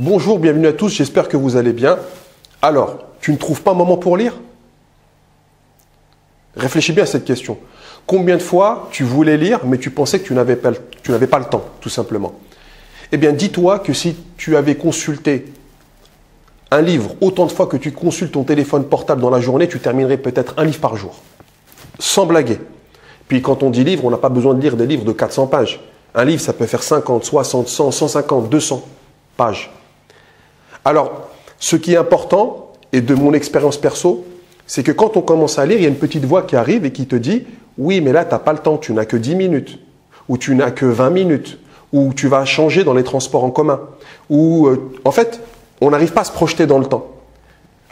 Bonjour, bienvenue à tous, j'espère que vous allez bien. Alors, tu ne trouves pas un moment pour lire? Réfléchis bien à cette question. Combien de fois tu voulais lire, mais tu pensais que tu n'avais pas le temps, tout simplement? Eh bien, dis-toi que si tu avais consulté un livre autant de fois que tu consultes ton téléphone portable dans la journée, tu terminerais peut-être un livre par jour. Sans blaguer. Puis quand on dit livre, on n'a pas besoin de lire des livres de 400 pages. Un livre, ça peut faire 50, 60, 100, 150, 200 pages. Alors, ce qui est important, et de mon expérience perso, c'est que quand on commence à lire, il y a une petite voix qui arrive et qui te dit « Oui, mais là, tu n'as pas le temps, tu n'as que 10 minutes, ou tu n'as que 20 minutes, ou tu vas changer dans les transports en commun. » Ou en fait, on n'arrive pas à se projeter dans le temps.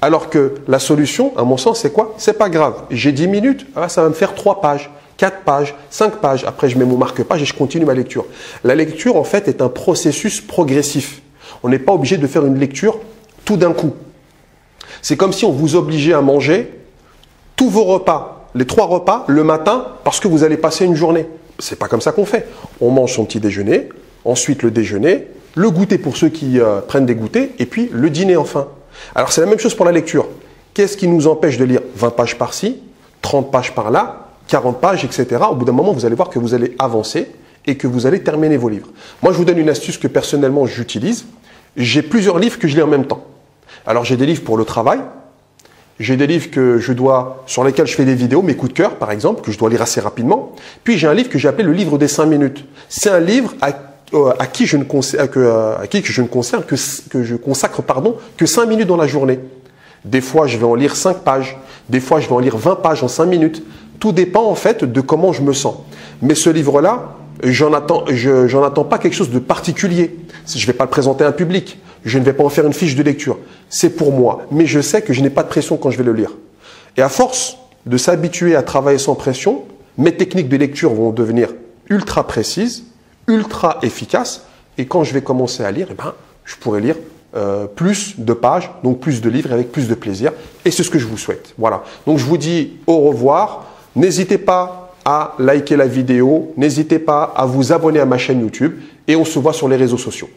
Alors que la solution, à mon sens, c'est quoi? C'est pas grave. J'ai 10 minutes, ça va me faire 3 pages, 4 pages, 5 pages. Après, je mets mon marque-page et je continue ma lecture. La lecture, en fait, est un processus progressif. On n'est pas obligé de faire une lecture tout d'un coup. C'est comme si on vous obligeait à manger tous vos repas, les 3 repas, le matin, parce que vous allez passer une journée. C'est pas comme ça qu'on fait. On mange son petit déjeuner, ensuite le déjeuner, le goûter pour ceux qui prennent des goûters, et puis le dîner enfin. Alors c'est la même chose pour la lecture. Qu'est-ce qui nous empêche de lire 20 pages par-ci, 30 pages par-là, 40 pages, etc. Au bout d'un moment, vous allez voir que vous allez avancer et que vous allez terminer vos livres. Moi, je vous donne une astuce que personnellement j'utilise. J'ai plusieurs livres que je lis en même temps. Alors j'ai des livres pour le travail, j'ai des livres sur lesquels je fais des vidéos, mes coups de cœur par exemple, que je dois lire assez rapidement. Puis j'ai un livre que j'ai appelé le livre des 5 minutes. C'est un livre à qui je ne consacre que 5 minutes dans la journée. Des fois, je vais en lire 5 pages. Des fois, je vais en lire 20 pages en 5 minutes. Tout dépend en fait de comment je me sens. Mais ce livre-là, j'en attends pas quelque chose de particulier. Je ne vais pas le présenter à un public. Je ne vais pas en faire une fiche de lecture. C'est pour moi. Mais je sais que je n'ai pas de pression quand je vais le lire. Et à force de s'habituer à travailler sans pression, mes techniques de lecture vont devenir ultra précises, ultra efficaces. Et quand je vais commencer à lire, je pourrai lire plus de pages, donc plus de livres avec plus de plaisir. Et c'est ce que je vous souhaite. Voilà. Donc je vous dis au revoir. N'hésitez pas à liker la vidéo. N'hésitez pas à vous abonner à ma chaîne YouTube. Et on se voit sur les réseaux sociaux.